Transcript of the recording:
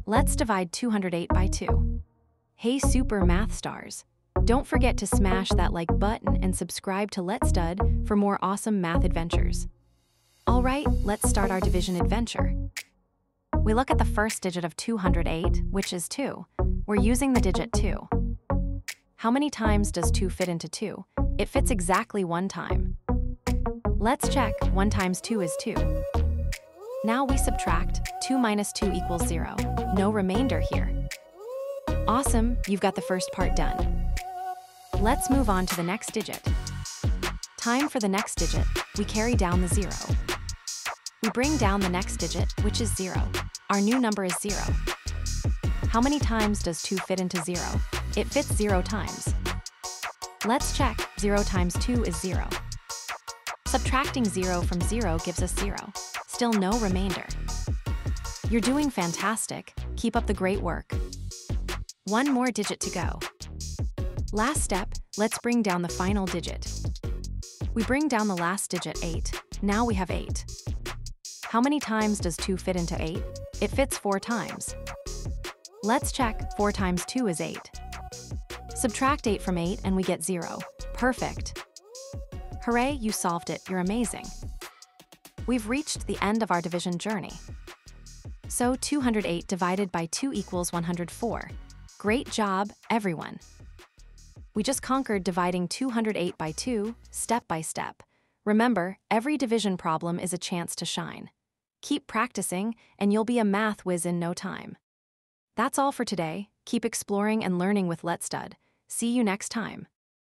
Let's divide 208 by 2. Hey super math stars! Don't forget to smash that like button and subscribe to Let's Stud for more awesome math adventures. Alright, let's start our division adventure. We look at the first digit of 208, which is 2. We're using the digit 2. How many times does 2 fit into 2? It fits exactly 1 time. Let's check. 1 times 2 is 2. Now we subtract. 2 minus 2 equals 0. No remainder here. Awesome, you've got the first part done. Let's move on to the next digit. Time for the next digit. We carry down the 0. We bring down the next digit, which is 0. Our new number is 0. How many times does 2 fit into 0? It fits 0 times. Let's check. 0 times 2 is 0. Subtracting 0 from 0 gives us 0. Still no remainder. You're doing fantastic. Keep up the great work. One more digit to go. Last step, let's bring down the final digit. We bring down the last digit 8. Now we have 8. How many times does 2 fit into 8? It fits 4 times. Let's check. 4 times 2 is 8. Subtract 8 from 8 and we get 0. Perfect. Hooray, you solved it. You're amazing. We've reached the end of our division journey. So 208 divided by 2 equals 104. Great job, everyone. We just conquered dividing 208 by 2, step by step. Remember, every division problem is a chance to shine. Keep practicing, and you'll be a math whiz in no time. That's all for today. Keep exploring and learning with Let's Stud. See you next time.